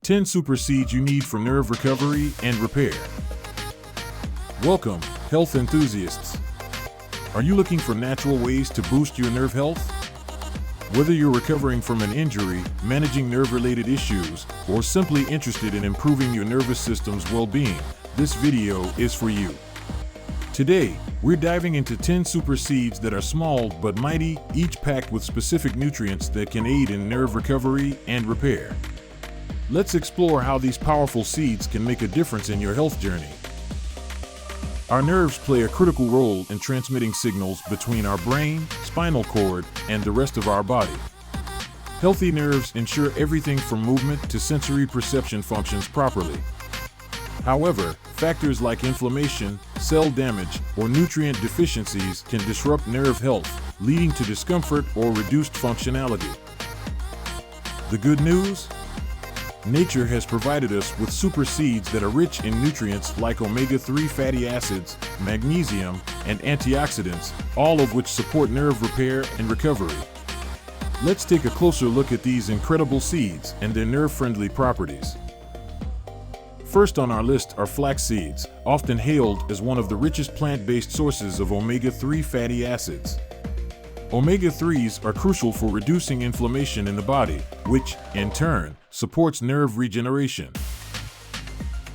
10 super seeds you need for nerve recovery and repair. Welcome, health enthusiasts. Are you looking for natural ways to boost your nerve health? Whether you're recovering from an injury, managing nerve-related issues, or simply interested in improving your nervous system's well-being, this video is for you. Today, we're diving into 10 super seeds that are small but mighty, each packed with specific nutrients that can aid in nerve recovery and repair. Let's explore how these powerful seeds can make a difference in your health journey. Our nerves play a critical role in transmitting signals between our brain, spinal cord, and the rest of our body. Healthy nerves ensure everything from movement to sensory perception functions properly. However, factors like inflammation, cell damage, or nutrient deficiencies can disrupt nerve health, leading to discomfort or reduced functionality. The good news? Nature has provided us with super seeds that are rich in nutrients like omega-3 fatty acids, magnesium, and antioxidants, all of which support nerve repair and recovery. Let's take a closer look at these incredible seeds and their nerve-friendly properties. First on our list are flax seeds, often hailed as one of the richest plant-based sources of omega-3 fatty acids. Omega-3s are crucial for reducing inflammation in the body, which, in turn, supports nerve regeneration.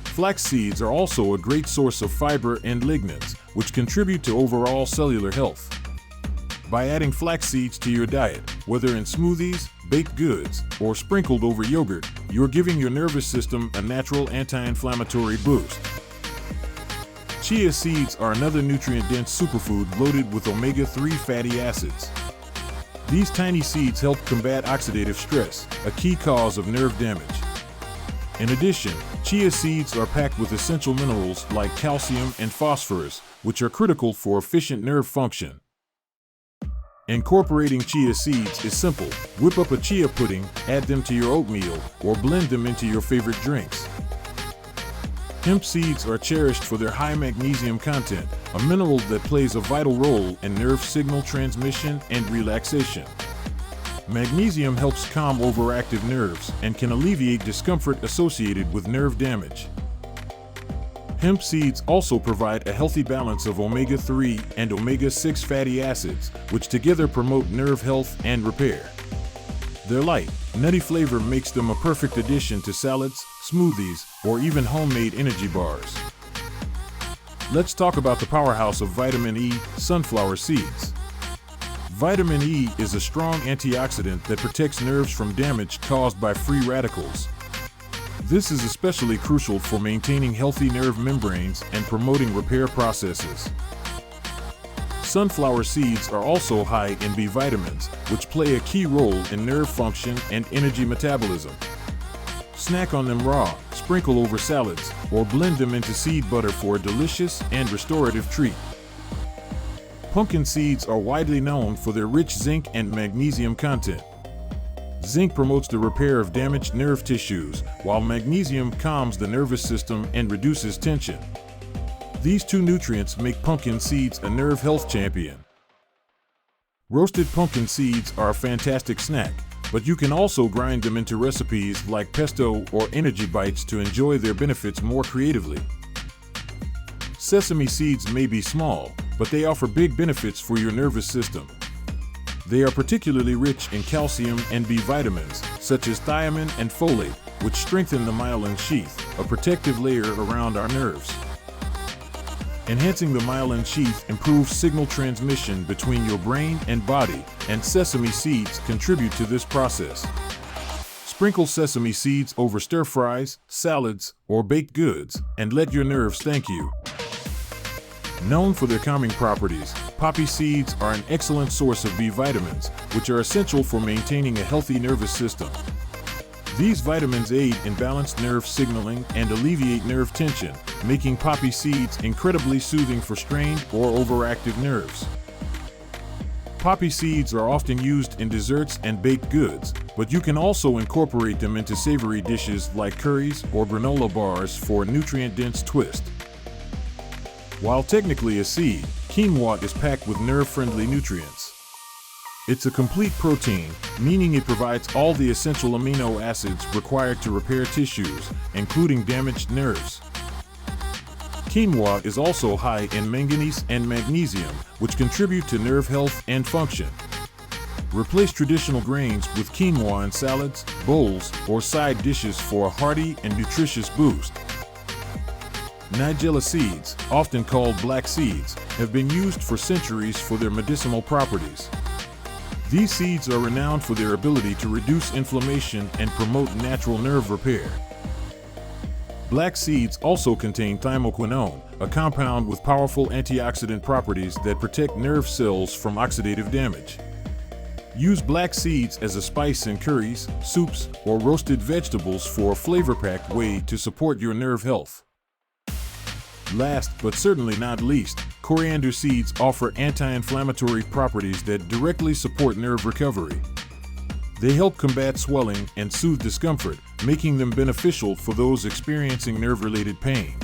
Flax seeds are also a great source of fiber and lignans, which contribute to overall cellular health. By adding flax seeds to your diet, whether in smoothies, baked goods, or sprinkled over yogurt, you're giving your nervous system a natural anti-inflammatory boost. Chia seeds are another nutrient-dense superfood loaded with omega-3 fatty acids. These tiny seeds help combat oxidative stress, a key cause of nerve damage. In addition, chia seeds are packed with essential minerals like calcium and phosphorus, which are critical for efficient nerve function. Incorporating chia seeds is simple. Whip up a chia pudding, add them to your oatmeal, or blend them into your favorite drinks. Hemp seeds are cherished for their high magnesium content, a mineral that plays a vital role in nerve signal transmission and relaxation. Magnesium helps calm overactive nerves and can alleviate discomfort associated with nerve damage. Hemp seeds also provide a healthy balance of omega-3 and omega-6 fatty acids, which together promote nerve health and repair. Their light, nutty flavor makes them a perfect addition to salads, smoothies, or even homemade energy bars. Let's talk about the powerhouse of vitamin E, sunflower seeds. Vitamin E is a strong antioxidant that protects nerves from damage caused by free radicals. This is especially crucial for maintaining healthy nerve membranes and promoting repair processes. Sunflower seeds are also high in B vitamins, which play a key role in nerve function and energy metabolism. Snack on them raw, sprinkle over salads, or blend them into seed butter for a delicious and restorative treat. Pumpkin seeds are widely known for their rich zinc and magnesium content. Zinc promotes the repair of damaged nerve tissues, while magnesium calms the nervous system and reduces tension. These two nutrients make pumpkin seeds a nerve health champion. Roasted pumpkin seeds are a fantastic snack, but you can also grind them into recipes like pesto or energy bites to enjoy their benefits more creatively. Sesame seeds may be small, but they offer big benefits for your nervous system. They are particularly rich in calcium and B vitamins, such as thiamine and folate, which strengthen the myelin sheath, a protective layer around our nerves. Enhancing the myelin sheath improves signal transmission between your brain and body, and sesame seeds contribute to this process. Sprinkle sesame seeds over stir-fries, salads, or baked goods, and let your nerves thank you. Known for their calming properties, poppy seeds are an excellent source of B vitamins, which are essential for maintaining a healthy nervous system. These vitamins aid in balanced nerve signaling and alleviate nerve tension, making poppy seeds incredibly soothing for strained or overactive nerves. Poppy seeds are often used in desserts and baked goods, but you can also incorporate them into savory dishes like curries or granola bars for a nutrient-dense twist. While technically a seed, quinoa is packed with nerve-friendly nutrients. It's a complete protein, meaning it provides all the essential amino acids required to repair tissues, including damaged nerves. Quinoa is also high in manganese and magnesium, which contribute to nerve health and function. Replace traditional grains with quinoa in salads, bowls, or side dishes for a hearty and nutritious boost. Nigella seeds, often called black seeds, have been used for centuries for their medicinal properties. These seeds are renowned for their ability to reduce inflammation and promote natural nerve repair. Black seeds also contain thymoquinone, a compound with powerful antioxidant properties that protect nerve cells from oxidative damage. Use black seeds as a spice in curries, soups, or roasted vegetables for a flavor-packed way to support your nerve health. Last, but certainly not least, coriander seeds offer anti-inflammatory properties that directly support nerve recovery. They help combat swelling and soothe discomfort, making them beneficial for those experiencing nerve-related pain.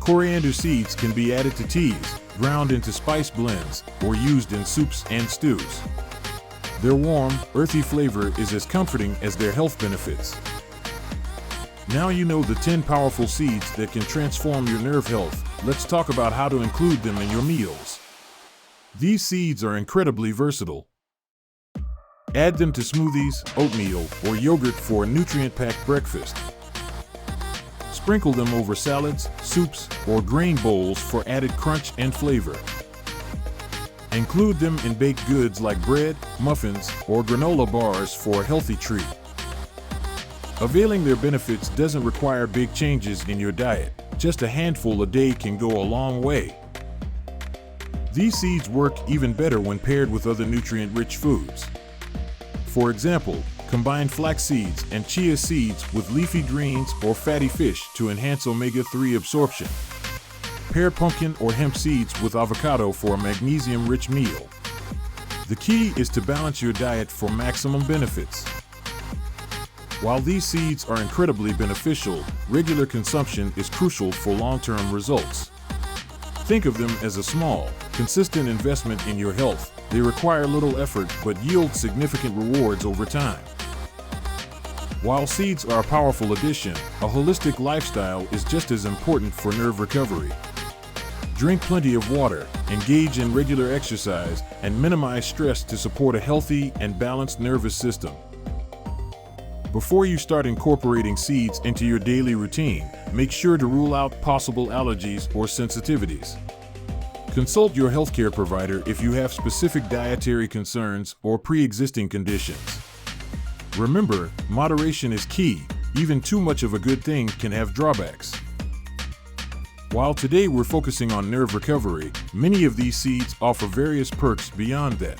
Coriander seeds can be added to teas, ground into spice blends, or used in soups and stews. Their warm, earthy flavor is as comforting as their health benefits. Now you know the 10 powerful seeds that can transform your nerve health. Let's talk about how to include them in your meals. These seeds are incredibly versatile. Add them to smoothies, oatmeal, or yogurt for a nutrient-packed breakfast. Sprinkle them over salads, soups, or grain bowls for added crunch and flavor. Include them in baked goods like bread, muffins, or granola bars for a healthy treat. Availing their benefits doesn't require big changes in your diet. Just a handful a day can go a long way. These seeds work even better when paired with other nutrient-rich foods. For example, combine flax seeds and chia seeds with leafy greens or fatty fish to enhance omega-3 absorption. Pair pumpkin or hemp seeds with avocado for a magnesium-rich meal. The key is to balance your diet for maximum benefits. While these seeds are incredibly beneficial, regular consumption is crucial for long-term results. Think of them as a small, consistent investment in your health. They require little effort but yield significant rewards over time. While seeds are a powerful addition, a holistic lifestyle is just as important for nerve recovery. Drink plenty of water, engage in regular exercise, and minimize stress to support a healthy and balanced nervous system. Before you start incorporating seeds into your daily routine, make sure to rule out possible allergies or sensitivities. Consult your healthcare provider if you have specific dietary concerns or pre-existing conditions. Remember, moderation is key. Even too much of a good thing can have drawbacks. While today we're focusing on nerve recovery, many of these seeds offer various perks beyond that.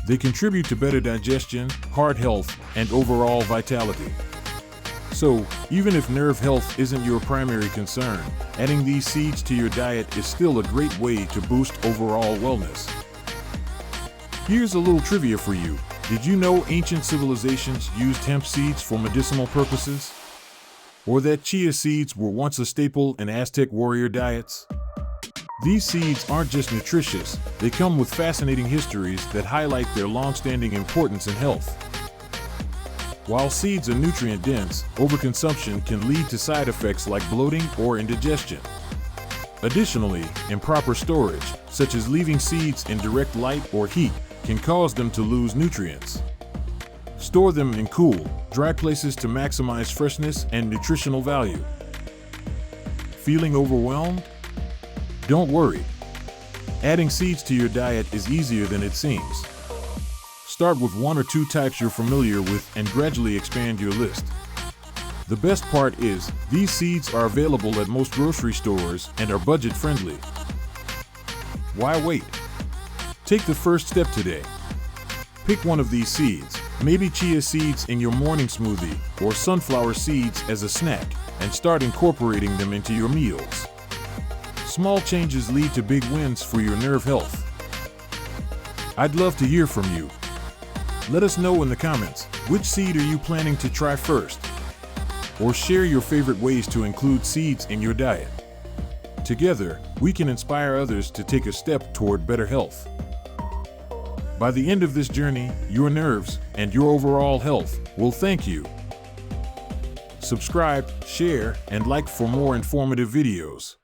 They contribute to better digestion, heart health, and overall vitality. So, even if nerve health isn't your primary concern, adding these seeds to your diet is still a great way to boost overall wellness. Here's a little trivia for you. Did you know ancient civilizations used hemp seeds for medicinal purposes? Or that chia seeds were once a staple in Aztec warrior diets? These seeds aren't just nutritious, they come with fascinating histories that highlight their long-standing importance in health. While seeds are nutrient-dense, overconsumption can lead to side effects like bloating or indigestion. Additionally, improper storage, such as leaving seeds in direct light or heat, can cause them to lose nutrients. Store them in cool, dry places to maximize freshness and nutritional value. Feeling overwhelmed? Don't worry. Adding seeds to your diet is easier than it seems. Start with 1 or 2 types you're familiar with and gradually expand your list. The best part is, these seeds are available at most grocery stores and are budget-friendly. Why wait? Take the first step today. Pick one of these seeds, maybe chia seeds in your morning smoothie or sunflower seeds as a snack, and start incorporating them into your meals. Small changes lead to big wins for your nerve health. I'd love to hear from you. Let us know in the comments, which seed are you planning to try first? Or share your favorite ways to include seeds in your diet. Together, we can inspire others to take a step toward better health. By the end of this journey, your nerves and your overall health will thank you. Subscribe, share, and like for more informative videos.